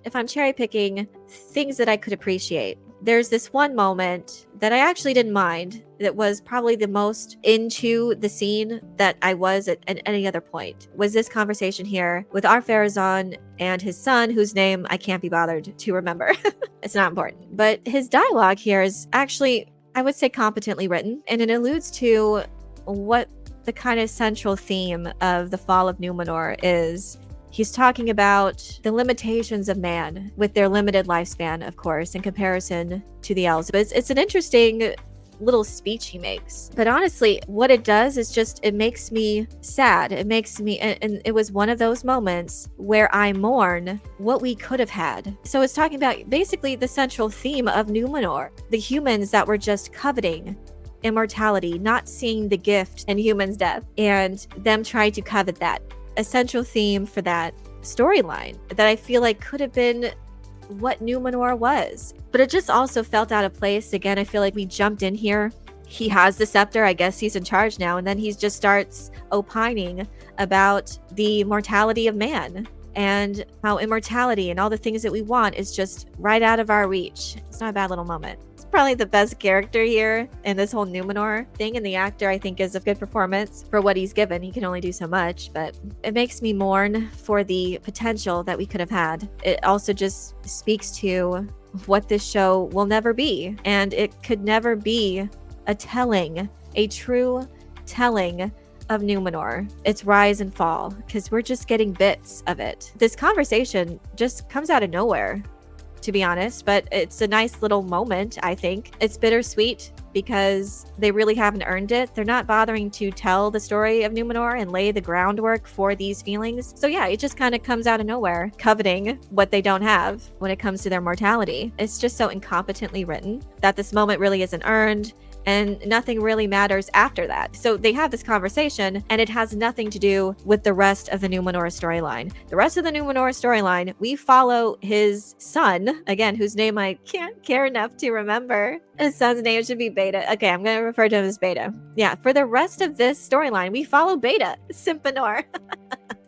if I'm cherry picking things that I could appreciate, there's this one moment that I actually didn't mind that was probably the most into the scene that I was at any other point, was this conversation here with Ar-Pharazôn and his son, whose name I can't be bothered to remember. It's not important. But his dialogue here is actually, I would say, competently written, and it alludes to what the kind of central theme of the fall of Numenor is. He's talking about the limitations of man with their limited lifespan, of course, in comparison to the elves. But it's an interesting little speech he makes. But honestly, what it does is just, it makes me sad. It makes me, and it was one of those moments where I mourn what we could have had. So it's talking about basically the central theme of Numenor, the humans that were just coveting immortality, not seeing the gift in humans' death, and them trying to covet that. A central theme for that storyline that I feel like could have been what Numenor was. But it just also felt out of place. Again, I feel like we jumped in here. He has the scepter. I guess he's in charge now. And then he just starts opining about the mortality of man and how immortality and all the things that we want is just right out of our reach. It's not a bad little moment. It's probably the best character here in this whole Numenor thing, and the actor, I think, is a good performance for what he's given. He can only do so much, but it makes me mourn for the potential that we could have had. It also just speaks to what this show will never be, and it could never be a true telling of Numenor, its rise and fall, because we're just getting bits of it. This conversation just comes out of nowhere, to be honest, but it's a nice little moment, I think. It's bittersweet because they really haven't earned it. They're not bothering to tell the story of Numenor and lay the groundwork for these feelings. So yeah, it just kind of comes out of nowhere, coveting what they don't have when it comes to their mortality. It's just so incompetently written that this moment really isn't earned, and nothing really matters after that. So they have this conversation, and it has nothing to do with the rest of the Numenor storyline. The rest of the Numenor storyline, we follow his son, again, whose name I can't care enough to remember. His son's name should be Beta. Okay, I'm going to refer to him as Beta. Yeah, for the rest of this storyline, we follow Beta, Simpanor.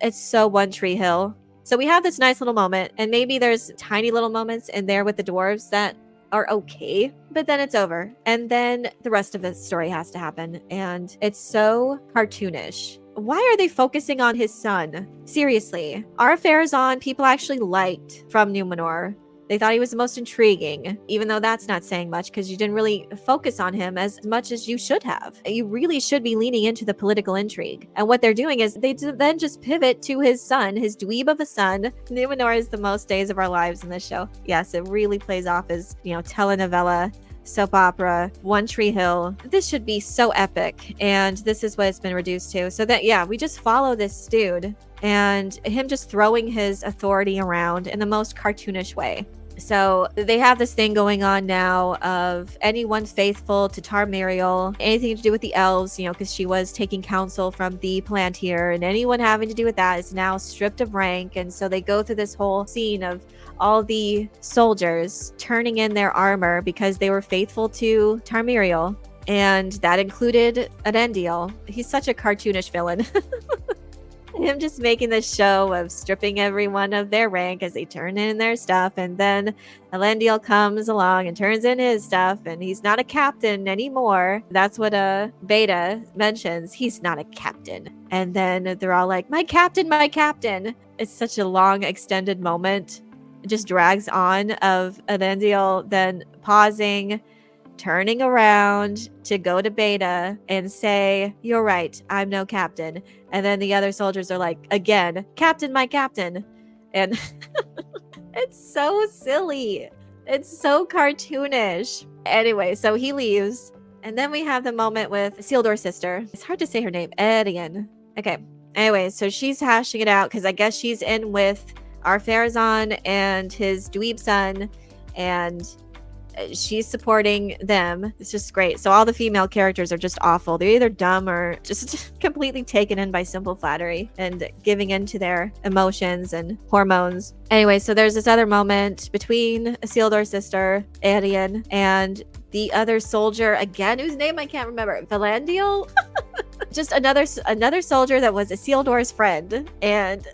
It's so One Tree Hill. So we have this nice little moment, and maybe there's tiny little moments in there with the dwarves that are okay, but then it's over. And then the rest of the story has to happen. And it's so cartoonish. Why are they focusing on his son? Seriously. Ar-Pharazôn, people actually liked from Numenor. They thought he was the most intriguing, even though that's not saying much because you didn't really focus on him as much as you should have. You really should be leaning into the political intrigue. And what they're doing is they then just pivot to his son, his dweeb of a son. Numenor is the most days of our lives in this show. Yes, it really plays off as, telenovela, soap opera, One Tree Hill. This should be so epic, and this is what it's been reduced to. So that, yeah, we just follow this dude and him just throwing his authority around in the most cartoonish way. So they have this thing going on now of anyone faithful to Tarmiriel, anything to do with the elves, because she was taking counsel from the Palantir, and anyone having to do with that is now stripped of rank. And so they go through this whole scene of all the soldiers turning in their armor because they were faithful to Tarmiriel, and that included Arendiel. He's such a cartoonish villain. Him just making this show of stripping everyone of their rank as they turn in their stuff, and then Elendil comes along and turns in his stuff, and he's not a captain anymore. That's what Beta mentions. He's not a captain. And then they're all like, my captain, my captain. It's such a long, extended moment. It just drags on of Elendil then pausing, turning around to go to Beta and say, you're right, I'm no captain. And then the other soldiers are like, again, captain, my captain. And it's so silly. It's so cartoonish. Anyway, so he leaves. And then we have the moment with Isildur's sister. It's hard to say her name. Edian. Okay. Anyway, so she's hashing it out because I guess she's in with Ar-Pharazôn and his dweeb son. And she's supporting them. It's just great. So all the female characters are just awful. They're either dumb or just completely taken in by simple flattery and giving in to their emotions and hormones. Anyway, so there's this other moment between Isildur's sister, Edian, and the other soldier, again, whose name I can't remember, Valandiel? Just another soldier that was Isildur's friend. And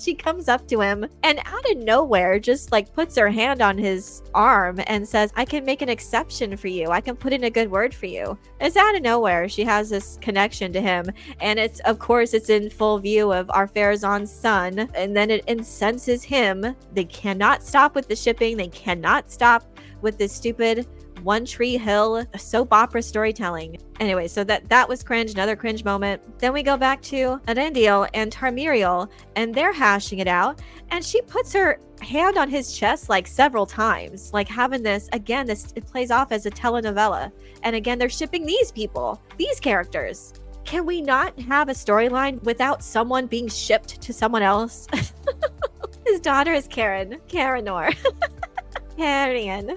She comes up to him and out of nowhere just like puts her hand on his arm and says, I can make an exception for you. I can put in a good word for you. It's out of nowhere. She has this connection to him. And it's, of course, it's in full view of our Farazan's son. And then it incenses him. They cannot stop with the shipping. They cannot stop with this stupid One Tree Hill soap opera storytelling. Anyway, so that was cringe, another cringe moment. Then we go back to Arendil and Tarmiriel, and they're hashing it out, and she puts her hand on his chest like several times, like having this, again, it plays off as a telenovela. And again, they're shipping these people, these characters. Can we not have a storyline without someone being shipped to someone else? His daughter is Karanor. Carrion.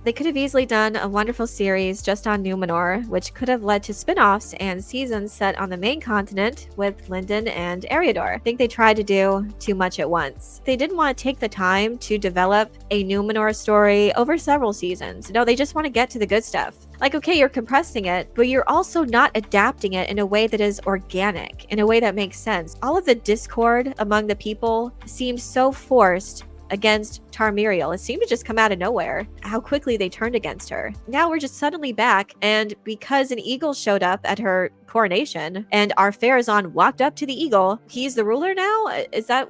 They could have easily done a wonderful series just on Numenor, which could have led to spin-offs and seasons set on the main continent with Lindon and Eriador. I think they tried to do too much at once. They didn't want to take the time to develop a Numenor story over several seasons. No, they just want to get to the good stuff. Like, okay, you're compressing it, but you're also not adapting it in a way that is organic, in a way that makes sense. All of the discord among the people seems so forced against Tarmiriel. It seemed to just come out of nowhere, how quickly they turned against her. Now we're just suddenly back, and because an eagle showed up at her coronation, and our Farazan walked up to the eagle, he's the ruler now? Is that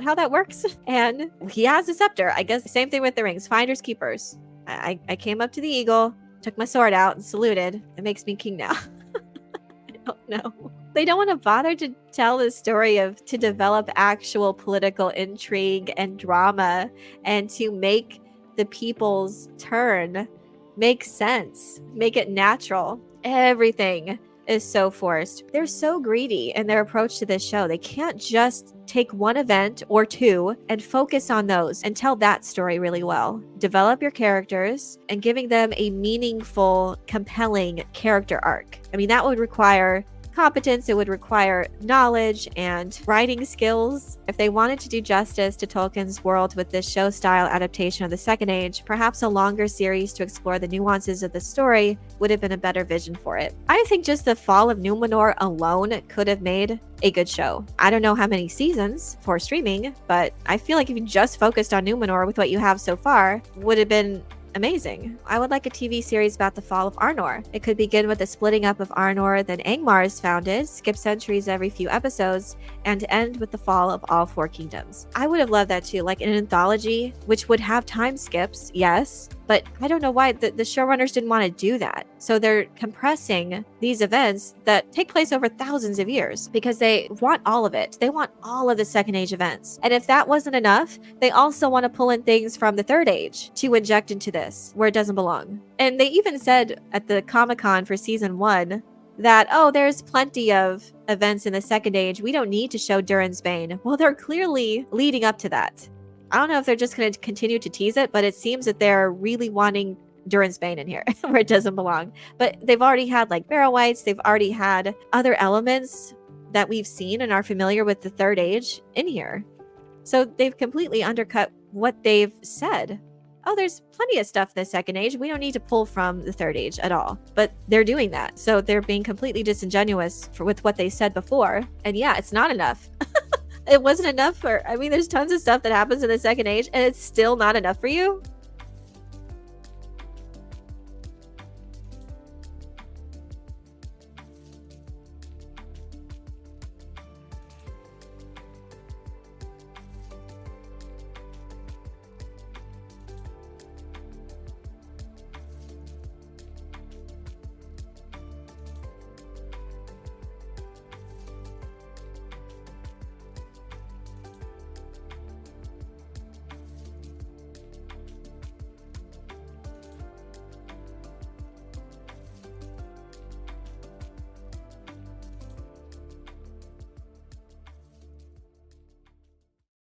how that works? And he has a scepter. I guess same thing with the rings. Finders, keepers. I came up to the eagle, took my sword out, and saluted. It makes me king now. I don't know. They don't want to bother to tell the story to develop actual political intrigue and drama and to make the people's turn make sense, make it natural. Everything is so forced. They're so greedy in their approach to this show. They can't just take one event or two and focus on those and tell that story really well. Develop your characters and giving them a meaningful, compelling character arc. I mean, that would require competence, it would require knowledge and writing skills. If they wanted to do justice to Tolkien's world with this show style adaptation of the Second Age, perhaps a longer series to explore the nuances of the story would have been a better vision for it. I think just the fall of Numenor alone could have made a good show. I don't know how many seasons for streaming, but I feel like if you just focused on Numenor with what you have so far, would have been amazing. I would like a TV series about the fall of Arnor. It could begin with the splitting up of Arnor, then Angmar is founded, skip centuries every few episodes, and end with the fall of all four kingdoms. I would have loved that too, like an anthology, which would have time skips, yes, but I don't know why the showrunners didn't want to do that. So they're compressing these events that take place over thousands of years because they want all of it. They want all of the Second Age events. And if that wasn't enough, they also want to pull in things from the Third Age to inject into this where it doesn't belong. And they even said at the Comic-Con for season 1 that, oh, there's plenty of events in the Second Age. We don't need to show Durin's Bane. Well, they're clearly leading up to that. I don't know if they're just going to continue to tease it, but it seems that they're really wanting Durin's Bane in here where it doesn't belong. But they've already had like Barrow Wights. They've already had other elements that we've seen and are familiar with the Third Age in here. So they've completely undercut what they've said. Oh, there's plenty of stuff in the Second Age. We don't need to pull from the Third Age at all. But they're doing that. So they're being completely disingenuous with what they said before. And yeah, it's not enough. It wasn't enough for, I mean, there's tons of stuff that happens in the Second Age and it's still not enough for you.